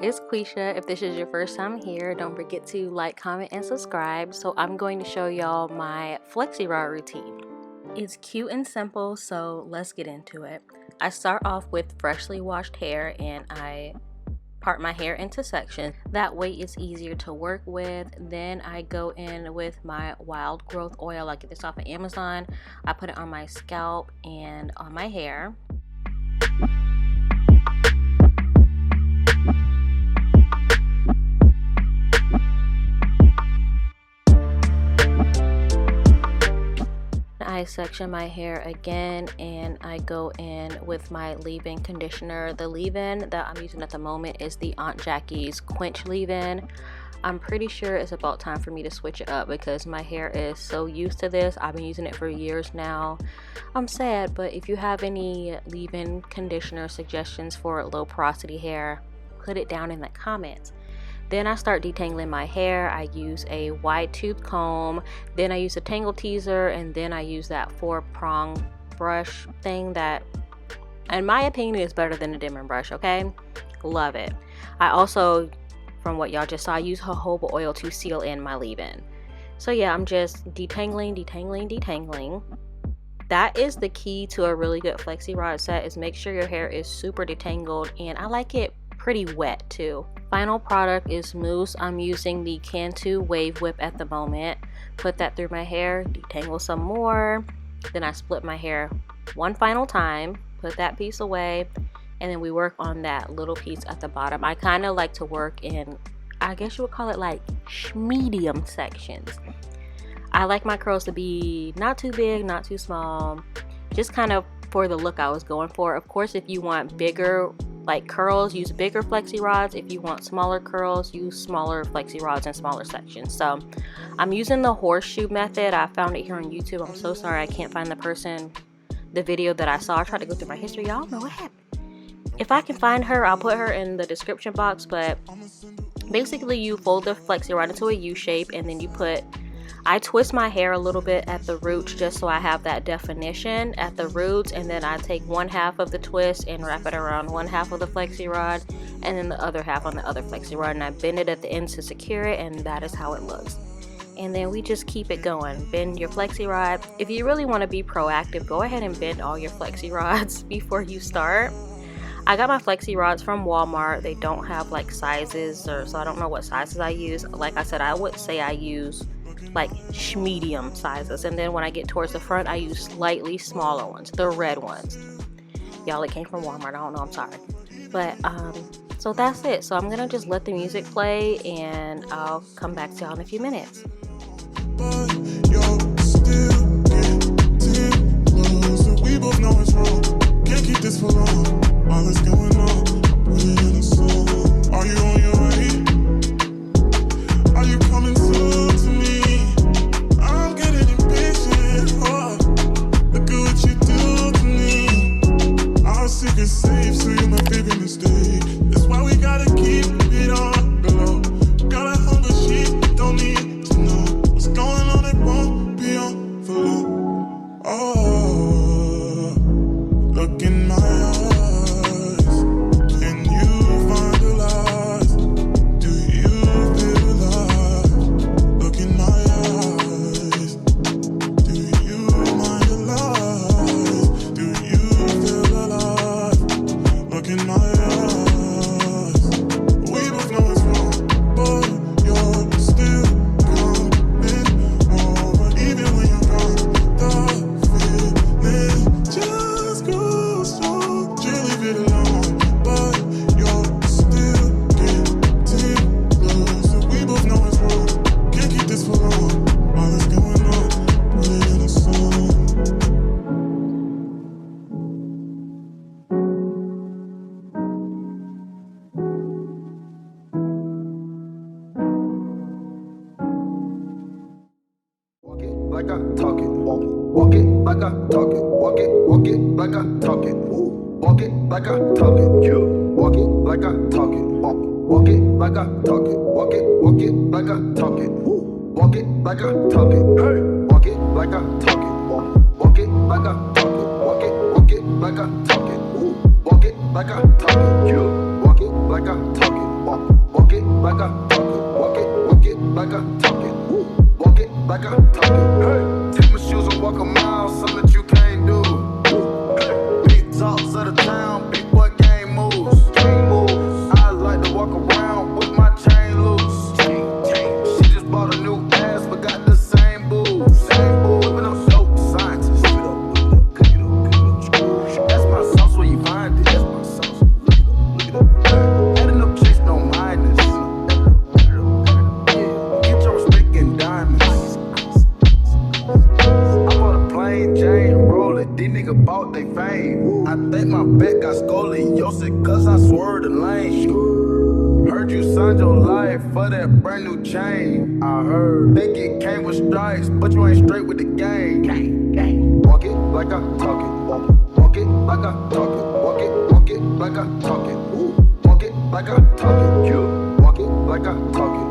It's Quisha. If this is your first time here, don't forget to like, comment, and subscribe. So I'm going to show y'all my Flexi rod routine. It's cute and simple, so let's get into it. I start off with freshly washed hair and I part my hair into sections. That way it's easier to work with. Then I go in with my wild growth oil. I get this off of Amazon. I put it on my scalp and on my hair. I section my hair again and I go in with my leave-in conditioner. The leave-in that I'm using at the moment is the Aunt Jackie's Quench leave-in. I'm pretty sure it's about time for me to switch it up because my hair is so used to this. I've been using it for years now. I'm sad, but if you have any leave-in conditioner suggestions for low porosity hair, put it down in the comments. Then I start detangling my hair. I use a wide tooth comb, then I use a tangle teaser, and then I use that 4-prong brush thing that, in my opinion, is better than a dimming brush, okay? Love it. I also, from what y'all just saw, I use jojoba oil to seal in my leave-in. So yeah, I'm just detangling. That is the key to a really good flexi rod set, is make sure your hair is super detangled, and I like it pretty wet too. Final product is mousse. I'm using the Cantu Wave Whip at the moment. Put that through my hair, detangle some more, then I split my hair one final time, put that piece away, and then we work on that little piece at the bottom. I kind of like to work in, I guess you would call it like medium sections. I like my curls to be not too big, not too small, just kind of for the look I was going for. Of course, if you want bigger like curls, use bigger flexi rods. If you want smaller curls, use smaller flexi rods and smaller sections. So I'm using the horseshoe method. I found it here on YouTube. I'm so sorry I can't find the video that I saw. I tried to go through my history. Y'all know what happened. If I can find her, I'll put her in the description box. But basically you fold the flexi rod into a U shape, and then I twist my hair a little bit at the roots just so I have that definition at the roots, and then I take one half of the twist and wrap it around one half of the flexi rod, and then the other half on the other flexi rod, and I bend it at the ends to secure it, and that is how it looks. And then we just keep it going. Bend your flexi rod. If you really want to be proactive, go ahead and bend all your flexi rods before you start. I got my flexi rods from Walmart. They don't have like sizes, so I don't know what sizes I use. Like I said, I would say I use like medium sizes, and then when I get towards the front I use slightly smaller ones, the red ones. Y'all, it came from Walmart. I don't know, I'm sorry. But so that's it. So I'm gonna just let the music play and I'll come back to y'all in a few minutes. We both know it's wrong. Can't keep this for long. All that's going on, put it in a song. Are you on your way? Are you coming soon to me? I'm getting impatient. Oh, look at what you do to me. Our secret's safe, so you're my favorite mistake. That's why we gotta keep it on the low. Got a hunger she don't need to know. What's going on, it won't be on for long. Oh, look in my eyes. Can you find the lies? Do you feel alive? Look in my eyes. Do you mind the lies? Do you feel alive? Look in my eyes. We both know it's wrong, but you're still coming over. Even when you're gone, the feeling just grows strong. You leave it alone, but you're still getting close. So we both know it's wrong. Can't keep this for long. All that's going on, put it in a song. Walk it like I talk it, walk it like I talk it, walk it like I talk it, walk it like I talk it, walk it like I talk it, walk it like I talk it, walk it like I talk it, walk like I talk it. Hey, walk it like I talk it. Walk it like I talk it. Walk it like I talk it. Walk it like I talk it. Walk it like I talk it. Walk it like I talk it. Walk it like I talk it. Walk it like I talk it. Hey, take my shoes and walk a mile, something that you can't do. Big talks of the town, big boy game moves. I like to walk around with my chain loose. She just bought a new ass, but got the same boobs. Living up dope scientists. That's my sauce where you find it. That's my sauce. Look it up. Adding up chicks, no minus. Get your respect in diamonds. I bought a plain Jane, roll it. These niggas bought they fame. I think my back got scoliosis, cause I swerved the lane. Heard you signed your life for that brand new chain. I heard think it came with stripes, but you ain't straight with the game. Walk it like I talk it. Walk it like I talk it. Walk it like I talk it. Walk it like I talk it. Walk it like I talk it.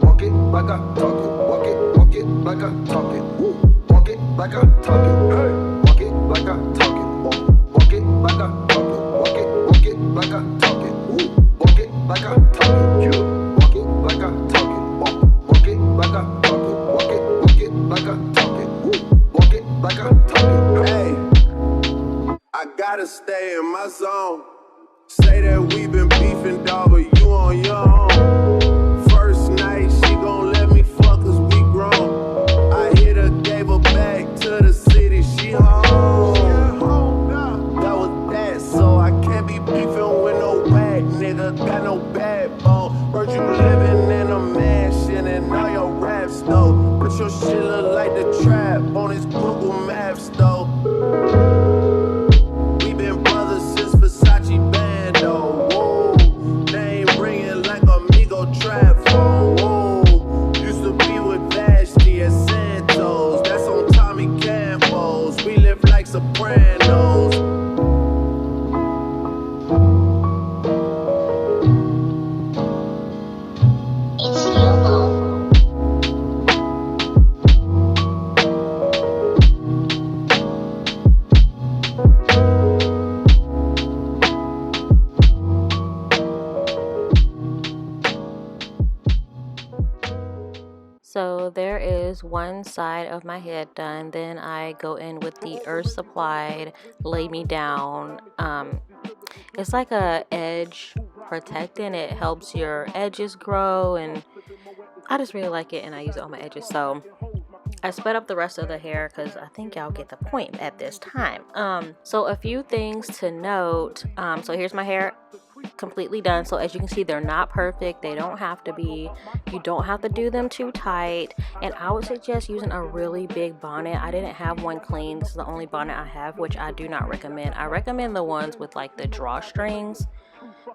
Walk it like I talk it. Walk it like I talk it. Walk it like I talk it. Hey, walk it like I talk it. Walk it like I talk it. Walk it like I talk it. Walk it like I talk it. Walk it like I talk it. Walk it like I talk it. Walk it like I talk it. Walk it like I talk it. Hey, I gotta stay in my zone. Say that we been beefing, dog, but you on your own. First night, she gon' let me fuck cause we grown. I hit her, gave her back to the city, she home. That was that, so I can't be beefing with no whack nigga, got no backbone. Heard you living in a mansion and all your raps though. But your shit look like the trap on his Google Maps though. We been brothers since Versace Bando. Whoa, name ringing like Amigo trap phone. Whoa, used to be with Vashti and Santos. That's on Tommy Campos. We live like Sopranos. It's LQLove. So there is one side of my head done. Then I go in with the Earth Supplied Lay Me Down. It's like a edge protectant. It helps your edges grow, and I just really like it, and I use it on my edges. So I sped up the rest of the hair because I think y'all get the point at this time. So a few things to note. So here's my hair completely done. So as you can see, they're not perfect. They don't have to be. You don't have to do them too tight. And I would suggest using a really big bonnet. I didn't have one clean. This is the only bonnet I have, which I do not recommend. I recommend the ones with like the drawstrings.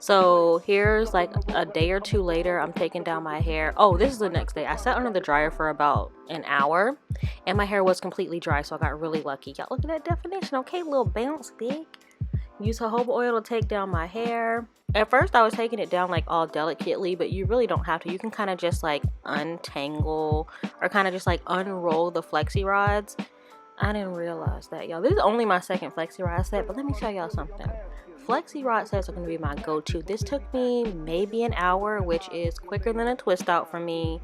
So here's like a day or two later, I'm taking down my hair. Oh, this is the next day. I sat under the dryer for about an hour and my hair was completely dry, so I got really lucky. Y'all look at that definition. Okay, little bounce big. Use jojoba oil to take down my hair. At first I was taking it down like all delicately, but you really don't have to. You can kind of just like untangle or kind of just like unroll the flexi rods. I didn't realize that, y'all. This is only my second flexi rod set, but let me tell y'all something. Flexi rod sets are going to be my go-to. This took me maybe an hour, which is quicker than a twist out for me.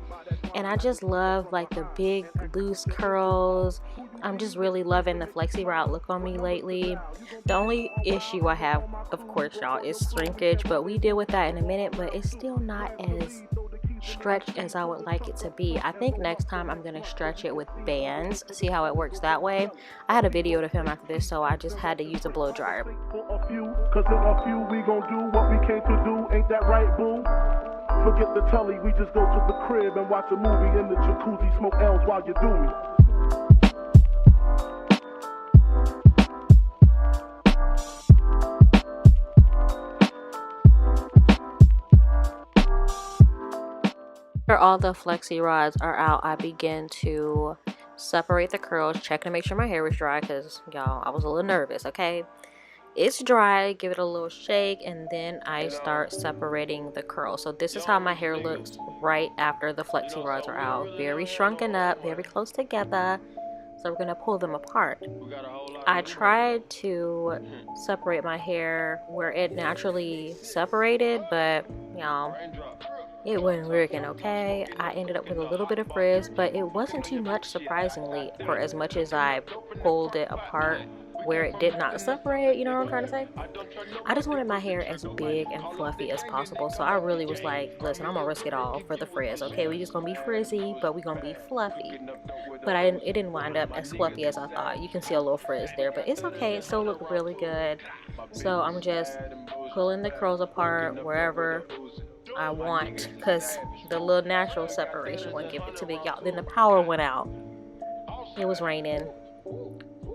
And I just love like the big loose curls. I'm just really loving the flexi rod look on me lately. The only issue I have, of course, y'all, is shrinkage, but we deal with that in a minute. But it's still not as stretched as I would like it to be. I think next time I'm gonna stretch it with bands, see how it works that way. I had a video to film after this, so I just had to use a blow dryer. For a few, cause in a few we gon' do what we came to do, ain't that right, boo? Forget the telly, we just go to the crib and watch a movie in the jacuzzi, smoke L's while you do me. After all the flexi rods are out, I begin to separate the curls, check to make sure my hair was dry because, y'all, I was a little nervous, okay? It's dry, give it a little shake, and then I start separating the curls. So this is how my hair looks right after the flexi rods are out. Very shrunken up, very close together. So we're gonna pull them apart. I tried to separate my hair where it naturally separated, but y'all, it wasn't working. Okay, I ended up with a little bit of frizz, but it wasn't too much, surprisingly, for as much as I pulled it apart where it did not separate. You know what I'm trying to say? I just wanted my hair as big and fluffy as possible, so I really was like, listen, I'm gonna risk it all for the frizz. Okay, we just gonna be frizzy, but we gonna be fluffy. But it didn't wind up as fluffy as I thought. You can see a little frizz there, but it's okay. It still looked really good. So I'm just pulling the curls apart wherever I want, because the little natural separation won't give it to me, y'all. Then the power went out. It was raining,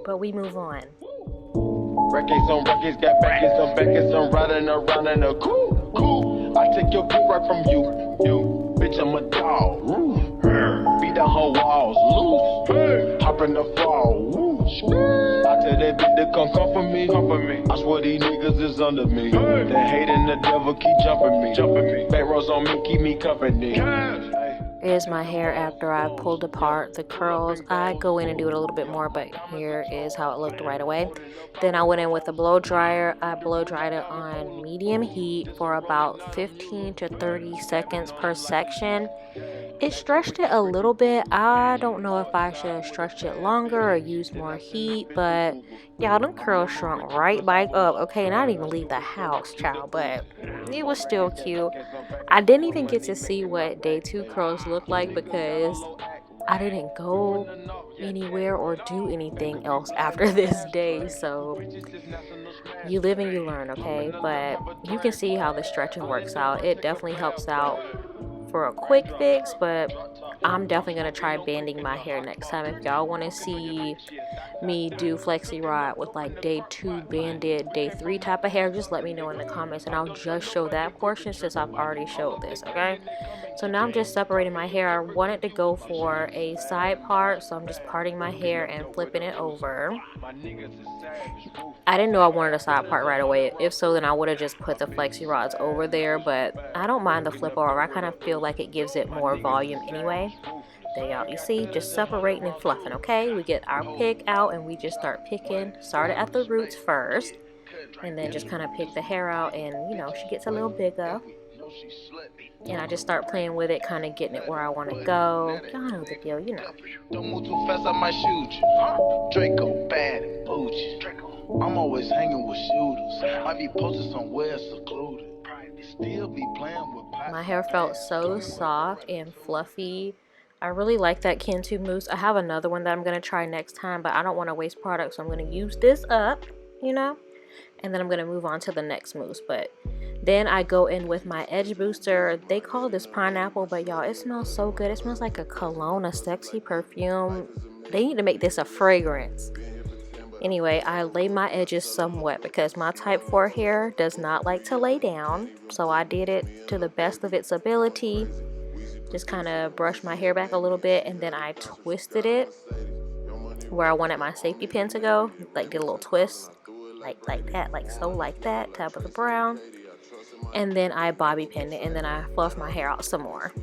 but we move on. Records on records, got backers on backers, I'm riding around in a cool. I take your dick right from you, bitch, I'm a dog. Beat down her walls, loose, hop in the fall, I tell that bitch to come for me. I swear these niggas is under me. The hate and the devil keep jumping me. Back rows on me, keep me company. Here's my hair after I pulled apart the curls. I go in and do it a little bit more, but here is how it looked right away. Then I went in with a blow dryer. I blow dried it on medium heat for about 15 to 30 seconds per section. It stretched it a little bit. I don't know if I should have stretched it longer or used more heat, but y'all, them curls shrunk right back up. Okay, and I didn't even leave the house, child, but it was still cute. I didn't even get to see what day 2 curls looked like because I didn't go anywhere or do anything else after this day. So you live and you learn, okay? But you can see how the stretching works out. It definitely helps out for a quick fix, but I'm definitely gonna try banding my hair next time. If y'all want to see me do flexi rod with like day 2 banded, day 3 type of hair, just let me know in the comments and I'll just show that portion since I've already showed this. Okay, so now I'm just separating my hair. I wanted to go for a side part, so I'm just parting my hair and flipping it over. I didn't know I wanted a side part right away. If so, then I would have just put the flexi rods over there, but I don't mind the flip over. I kind of feel like it gives it more volume anyway. There, y'all, you see, just separating and fluffing. Okay, we get our pick out and we just start picking. Started at the roots first and then just kind of pick the hair out, and you know, she gets a little bigger and I just start playing with it, kind of getting it where I want to go. Y'all know the deal, you know. Don't move too fast, I might shoot you. Draco bad and bougie. I'm always hanging with shooters. Might be posted somewhere secluded. Still be playing with. My hair felt so soft and fluffy. I really like that Cantu mousse. I have another one that I'm going to try next time, but I don't want to waste product, so I'm going to use this up, you know, and then I'm going to move on to the next mousse. But then I go in with my edge booster. They call this pineapple, but y'all, it smells so good. It smells like a cologne, a sexy perfume. They need to make this a fragrance. Anyway, I lay my edges somewhat because my type 4 hair does not like to lay down, so I did it to the best of its ability. Just kind of brushed my hair back a little bit, and then I twisted it where I wanted my safety pin to go. Like, did a little twist, like that, like so, like that, top of the brown. And then I bobby pinned it, and then I fluffed my hair out some more.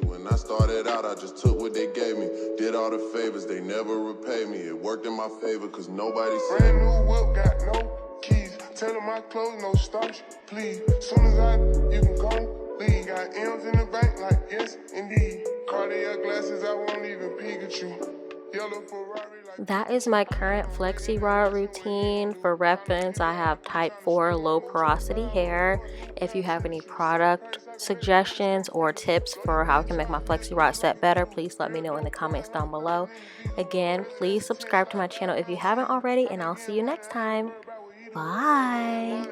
When I started out, I just took what they gave me. Did all the favors, they never repay me. It worked in my favor, cause nobody said. Brand new whip, got no keys. Tell them my clothes, no starch, please. Soon as you can go. Lean got M's in the bank, like yes, indeed. Cartier glasses, I won't even Pikachu. Yellow Ferrari, like. That is my current flexi rod routine. For reference, I have type 4 low porosity hair. If you have any product suggestions or tips for how I can make my flexi rod set better, please let me know in the comments down below. Again, please subscribe to my channel if you haven't already, and I'll see you next time. Bye.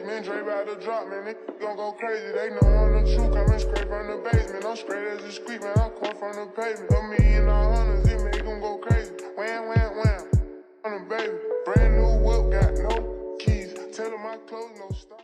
Man, Dre about to drop, man, they gon' go crazy. They know I'm the truth, coming straight from the basement. I'm straight as a street, man, I'm caught from the pavement. $1 million, it make them go crazy. Wham, wham, wham, on the baby. Brand new whip, got no keys. Tell them my clothes, no stop.